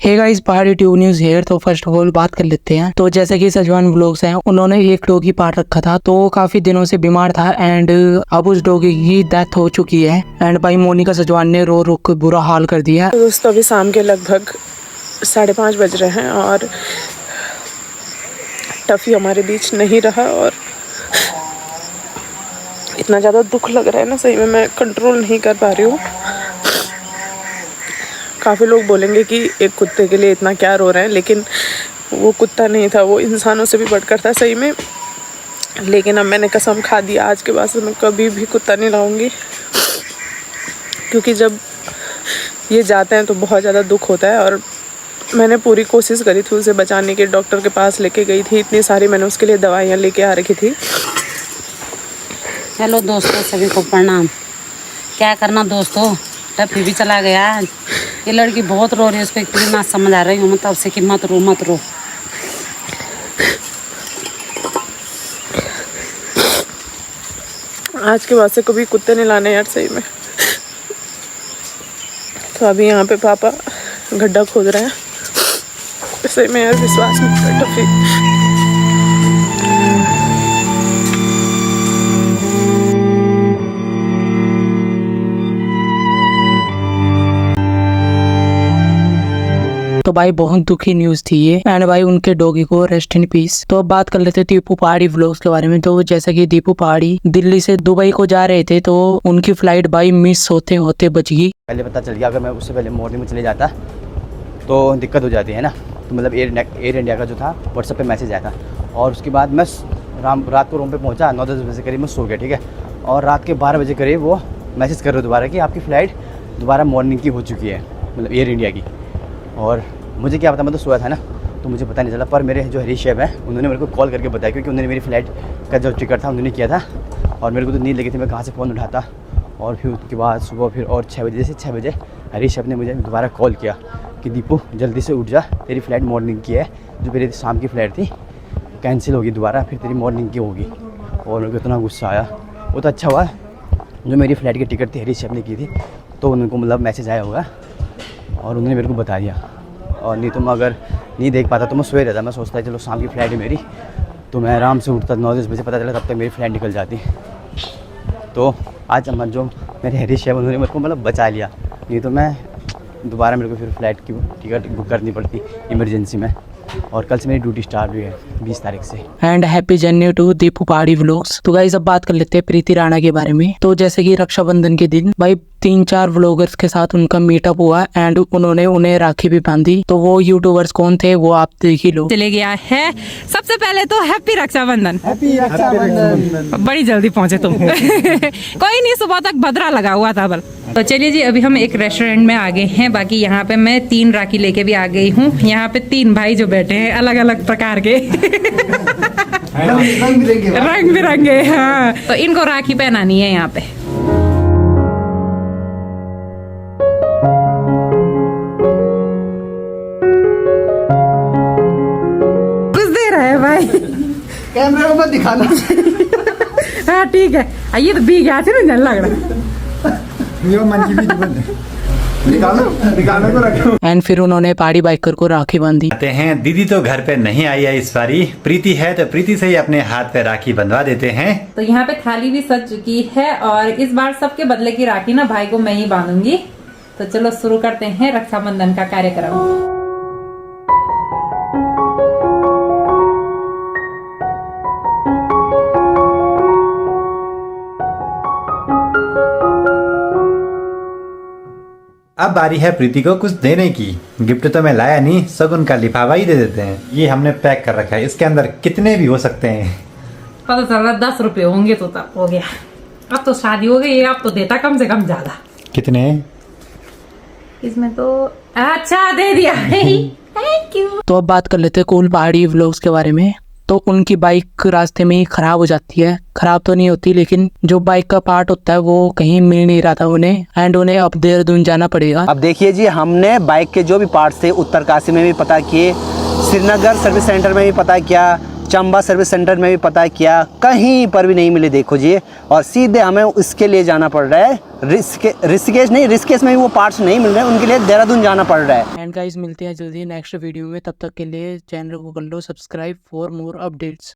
Hey guys, पहाड़ी tube news hair. तो first of all बात कर लेते हैं। तो जैसे कि सजवान व्लॉग्स हैं, उन्होंने एक डॉगी पाल रखा था, तो काफी दिनों से बीमार था एंड अब उस डॉगी की डेथ हो चुकी है। एंड भाई मोनिका सजवान ने रो रो के बुरा हाल कर दिया। तो दोस्तों अभी शाम के लगभग 5:30 बज रहे हैं और टफी हमारे बीच नहीं रहा और इतना ज़्यादा दुख लग रहा है ना, सही में मैं कंट्रोल नहीं कर पा रही हूँ। काफ़ी लोग बोलेंगे कि एक कुत्ते के लिए इतना क्या रो रहे हैं, लेकिन वो कुत्ता नहीं था, वो इंसानों से भी बढ़कर था सही में। लेकिन अब मैंने कसम खा दिया, आज के बाद से मैं कभी भी कुत्ता नहीं लाऊंगी, क्योंकि जब ये जाते हैं तो बहुत ज़्यादा दुख होता है। और मैंने पूरी कोशिश करी थी उसे बचाने की, डॉक्टर के पास लेके गई थी, इतनी सारी मैंने उसके लिए दवाइयाँ लेके आ रखी थी। हेलो दोस्तों, सभी को प्रणाम। क्या करना दोस्तों, टफी भी चला गया। ये लड़की बहुत रो रही है, उसको इतनी ना समझ आ रही हूँ मैं तब से कि मत रो मत रो। आज के बाद से कभी कुत्ते नहीं लाने यार, सही में। तो अभी यहाँ पे पापा गड्ढा खोद रहे हैं, सही में यार विश्वास नहीं होता टफी। तो भाई बहुत दुखी न्यूज थी ये एंड भाई उनके डॉगी को रेस्ट इन पीस। तो अब बात कर लेते हैं दीपू पहाड़ी व्लॉग्स के बारे में। तो जैसा कि दीपू पहाड़ी दिल्ली से दुबई को जा रहे थे, तो उनकी फ्लाइट भाई मिस होते होते बच गई। पहले पता चल गया, अगर मैं उससे पहले मॉर्निंग में चले जाता तो दिक्कत हो जाती है ना। तो मतलब एयर इंडिया का जो था व्हाट्सएप पे मैसेज आया था, और उसके बाद मैं रात को रूम पे पहुंचा 9-10 बजे करीब मैं सो गया, ठीक है। और रात के 12 बजे करीब वो मैसेज कर रहे दोबारा कि आपकी फ़्लाइट दोबारा मॉर्निंग की हो चुकी है, मतलब एयर इंडिया की। और मुझे क्या पता, मैं तो सोया था ना, तो मुझे पता नहीं चला। पर मेरे जो हरीश साहब हैं उन्होंने मेरे को कॉल करके बताया, क्योंकि उन्होंने मेरी फ़्लाइट का जो टिकट था उन्होंने किया था। और मेरे को तो नींद लगी थी, मैं कहाँ से फ़ोन उठाता। और फिर उसके बाद सुबह फिर और 6 बजे से 6 बजे हरीश साहब ने मुझे दोबारा कॉल किया कि दीपू जल्दी से उठ जा, तेरी फ़्लाइट मॉर्निंग की है, जो मेरी शाम की फ़्लाइट थी कैंसिल होगी दोबारा, फिर तेरी मॉर्निंग की होगी। और मेरे को इतना गुस्सा आया। वो तो अच्छा हुआ जो मेरी फ़्लाइट की टिकट थी हरीश साहब ने की थी, तो उनको मतलब मैसेज आया होगा और उन्होंने मेरे को बता दिया। और नहीं तो मैं अगर नहीं देख पाता तो मैं सोए रहता। मैं सोचता चलो शाम की फ़्लाइट है मेरी, तो मैं आराम से उठता 9-10 बजे, पता चला तब तक मेरी फ़्लाइट निकल जाती। तो आज जो मेरे हरीश साहब उन्होंने मेरे को मतलब बचा लिया, नहीं तो मैं दोबारा मेरे को फिर फ़्लाइट की टिकट बुक करनी पड़ती इमरजेंसी में। और कल से मेरी ड्यूटी स्टार्ट हुई है 20 तारीख से। And happy journey to Deepu Pahadi vlogs. तो गाइस अब बात कर लेते हैं प्रीति राणा के बारे में। तो जैसे कि रक्षाबंधन के दिन भाई 3-4 व्लॉगर्स के साथ उनका मीटअप हुआ एंड उन्होंने उन्हें राखी भी बांधी। तो वो यूट्यूबर्स कौन थे वो आप देख ही लो। चले गया है। सबसे पहले तो हैप्पी रक्षाबंधन। हैप्पी रक्षाबंधन। बड़ी जल्दी पहुंचे तुम। कोई नहीं, सुबह तक भद्रा लगा हुआ था बल। तो चलिए जी, अभी हम एक रेस्टोरेंट में आ गए हैं। बाकी यहाँ पे मैं 3 राखी लेके भी आ गई हूँ। यहाँ पे 3 भाई जो बैठे हैं अलग अलग प्रकार के रंग बिरंगे। हाँ, तो इनको राखी पहनानी है यहाँ पे। कुछ दे रहा है भाई, कैमरे में दिखाना। हाँ ठीक है, आइए तो बी गया ना, जल लग रहा ये मन की भी बंद है, निकालो को रखो। एंड फिर उन्होंने पहाड़ी बाइकर को राखी बांधी। आते हैं। दीदी तो घर पे नहीं आई है इस बारी, प्रीति है तो प्रीति से ही अपने हाथ पे राखी बंधवा देते हैं। तो यहाँ पे थाली भी सज चुकी है और इस बार सबके बदले की राखी ना भाई को मैं ही बांधूंगी। तो चलो शुरू करते हैं रक्षाबंधन का कार्यक्रम। अब बारी है प्रीति को कुछ देने की। गिफ्ट तो मैं लाया नहीं, सगुन का लिफाफा ही दे देते हैं। ये हमने पैक कर रखा है, इसके अंदर कितने भी हो सकते हैं। पता चला 10 रुपए होंगे तो तब हो गया। अब तो शादी हो गई, अब तो देता कम से कम ज्यादा। कितने? इसमें तो अच्छा दे दिया। Thank you. तो अब बात कर लेते हैं कूल पहाड़ी व्लॉग्स के बारे में। तो उनकी बाइक रास्ते में ही खराब हो जाती है। खराब तो नहीं होती, लेकिन जो बाइक का पार्ट होता है वो कहीं मिल नहीं रहा था उन्हें, एंड उन्हें अब देहरादून जाना पड़ेगा। अब देखिए जी, हमने बाइक के जो भी पार्ट्स थे उत्तरकाशी में भी पता किए, श्रीनगर सर्विस सेंटर में भी पता किया, चंबा सर्विस सेंटर में भी पता किया, कहीं पर भी नहीं मिले देखो जी। और सीधे हमें उसके लिए जाना पड़ रहा है ऋषिकेश नहीं, ऋषिकेश में भी वो पार्ट्स नहीं मिल रहे हैं, उनके लिए देहरादून जाना पड़ रहा है। एंड गाइस मिलते हैं जल्दी नेक्स्ट वीडियो में, तब तक के लिए चैनल को कर लो सब्सक्राइब फॉर मोर अपडेट्स।